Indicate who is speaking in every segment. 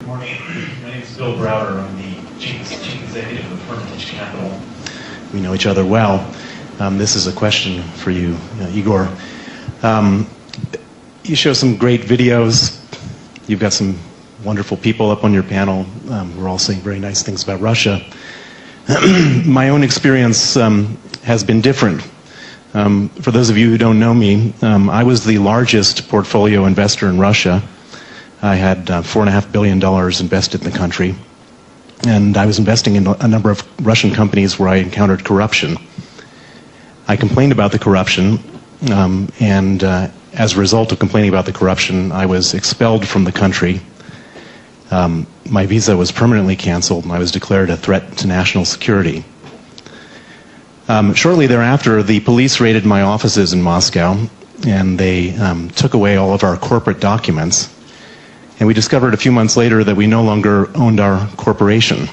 Speaker 1: Good morning. My name is Bill Browder. I'm the chief executive of Hermitage Capital. We know each other well. This is a question for you, Igor. You show some great videos. You've got some wonderful people up on your panel. We're all saying very nice things about Russia. My own experience has been different. For those of you who don't know me, I was the largest portfolio investor in Russia. I had $4.5 billion invested in the country, and I was investing in a number of Russian companies where I encountered corruption. I complained about the corruption, and as a result of complaining about the corruption, I was expelled from the country. My visa was permanently canceled, and I was declared a threat to national security. Shortly thereafter, the police raided my offices in Moscow, and they took away all of our corporate documents. And we discovered a few months later that we no longer owned our corporation.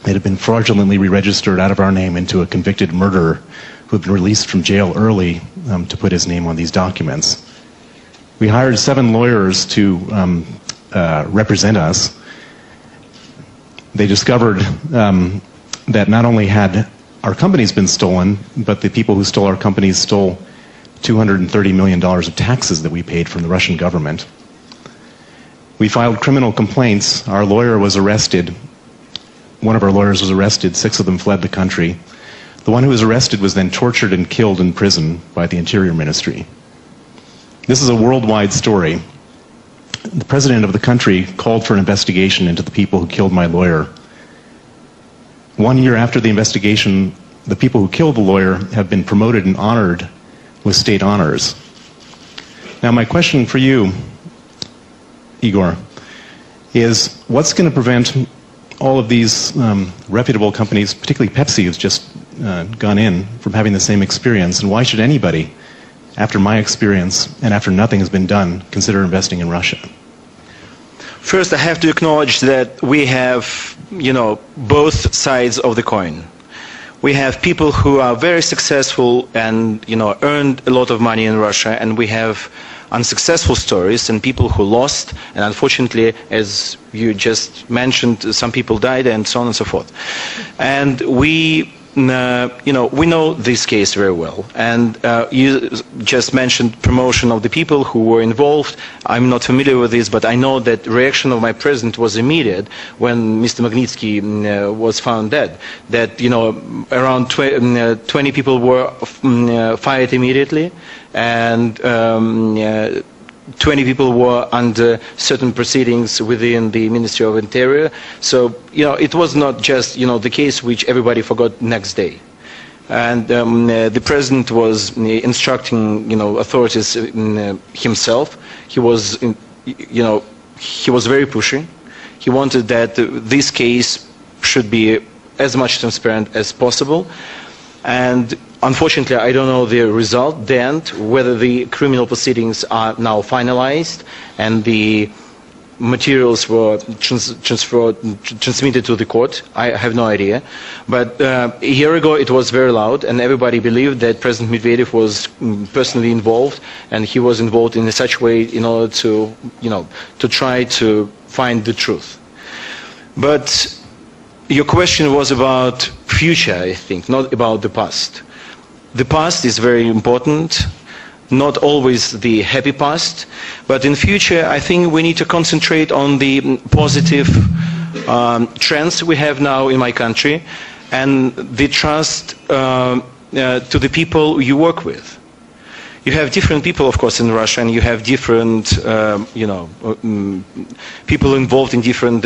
Speaker 1: It had been fraudulently re-registered out of our name into a convicted murderer who had been released from jail early to put his name on these documents. We hired 7 lawyers to represent us. They discovered that not only had our companies been stolen, but the people who stole our companies stole $230 million of taxes that we paid from the Russian government. We filed criminal complaints. Our lawyer was arrested. One of our lawyers was arrested. 6 of them fled the country. The one who was arrested was then tortured and killed in prison by the Interior Ministry. This is a worldwide story. The president of the country called for an investigation into the people who killed my lawyer. 1 year after the investigation, the people who killed the lawyer have been promoted and honored with state honors. Now, my question for you, Igor, is what's going to prevent all of these reputable companies, particularly Pepsi, who's just gone in, from having the same experience? And why should anybody, after my experience and after nothing has been done, consider investing in Russia?
Speaker 2: First, I have to acknowledge that we have, both sides of the coin. We have people who are very successful and, earned a lot of money in Russia, and we have unsuccessful stories and people who lost, and unfortunately, as you just mentioned, some people died and so on and so forth. And we know this case very well. And you just mentioned promotion of the people who were involved. I'm not familiar with this, but I know that the reaction of my president was immediate when Mr. Magnitsky was found dead. That, around 20 people were fired immediately, and 20 people were under certain proceedings within the Ministry of Interior. So, it was not just, the case which everybody forgot next day. And the president was instructing, authorities himself. He was, he was very pushy. He wanted that this case should be as much transparent as possible. And unfortunately, I don't know the result, the end, whether the criminal proceedings are now finalized and the materials were transmitted to the court. I have no idea. But a year ago, it was very loud, and everybody believed that President Medvedev was personally involved, and he was involved in such a way in order to, to try to find the truth. But your question was about future, I think, not about the past. The past is very important, not always the happy past, but in future I think we need to concentrate on the positive trends we have now in my country and the trust to the people you work with. You have different people, of course, in Russia, and you have different, people involved in different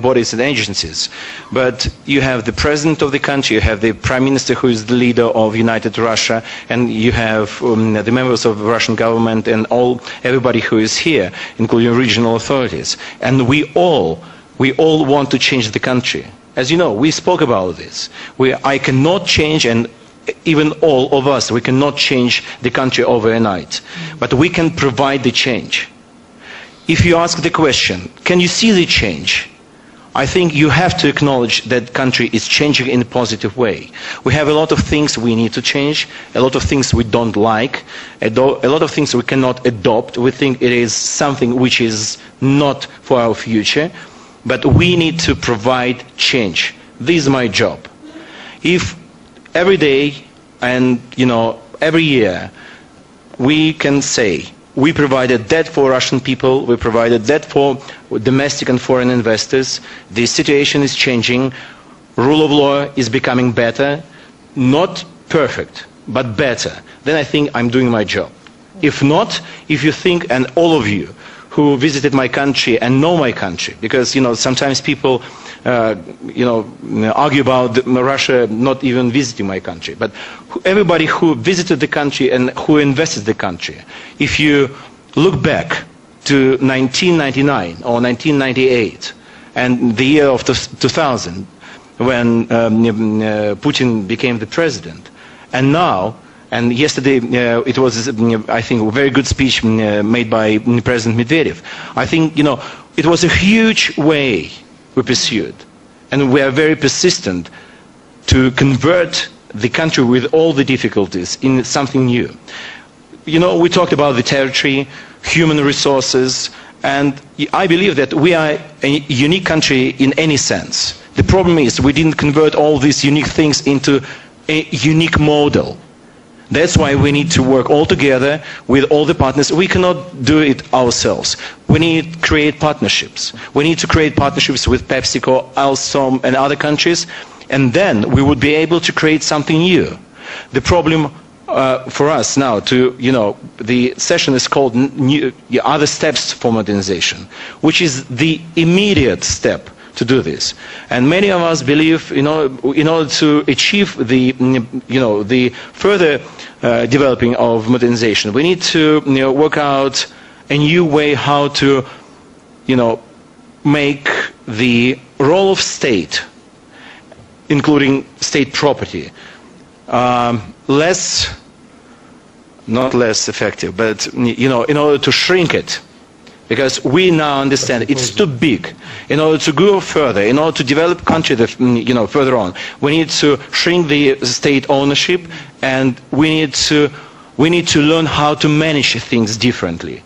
Speaker 2: bodies and agencies. But you have the president of the country, you have the prime minister who is the leader of United Russia, and you have the members of the Russian government and everybody who is here, including regional authorities. And we all want to change the country. As you know, we spoke about this. I cannot change, and even all of us, we cannot change the country overnight, but we can provide the change. If you ask the question, can you see the change? I think you have to acknowledge that country is changing in a positive way. We have a lot of things we need to change, a lot of things we don't like, a lot of things we cannot adopt. We think it is something which is not for our future. but we need to provide change. This is my job. If every day and every year we can say we provided that for Russian people, we provided that for domestic and foreign investors, the situation is changing, rule of law is becoming better, not perfect, but better, then I think I'm doing my job. If not, if you think, and all of you who visited my country and know my country, because sometimes people argue about Russia not even visiting my country, but everybody who visited the country and who invested in the country, if you look back to 1999 or 1998 and the year of 2000 when Putin became the president, and now, and yesterday it was, I think, a very good speech made by President Medvedev. I think, it was a huge way we pursued, and we are very persistent to convert the country with all the difficulties in something new. We talked about the territory, human resources, and I believe that we are a unique country in any sense. The problem is we didn't convert all these unique things into a unique model. That's why we need to work all together with all the partners. We cannot do it ourselves. We need to create partnerships. We need to create partnerships with PepsiCo, Alstom and other countries, and then we would be able to create something new. The problem for us now, the session is called Other Steps for Modernization, which is the immediate step to do this. And many of us believe, in order to achieve the further developing of modernization, we need to work out a new way how to make the role of state, including state property, not less effective, but in order to shrink it. Because we now understand it's too big. In order to go further, in order to develop country further on, we need to shrink the state ownership, and we need to learn how to manage things differently.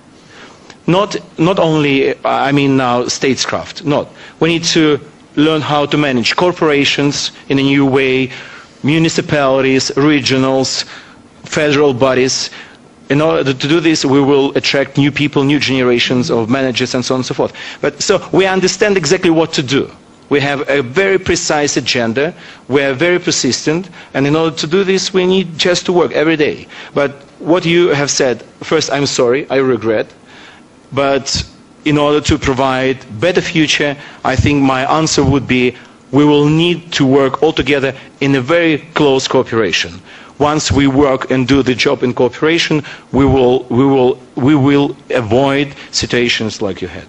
Speaker 2: Not only, I mean now, statecraft. Not. We need to learn how to manage corporations in a new way, municipalities, regionals, federal bodies. In order to do this, we will attract new people, new generations of managers, and so on and so forth. So we understand exactly what to do. We have a very precise agenda. We are very persistent. And in order to do this, we need just to work every day. But what you have said, first, I'm sorry, I regret. But in order to provide a better future, I think my answer would be we will need to work all together in a very close cooperation. Once we work and do the job in cooperation, we will avoid situations like you had.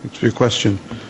Speaker 3: Thanks for your question.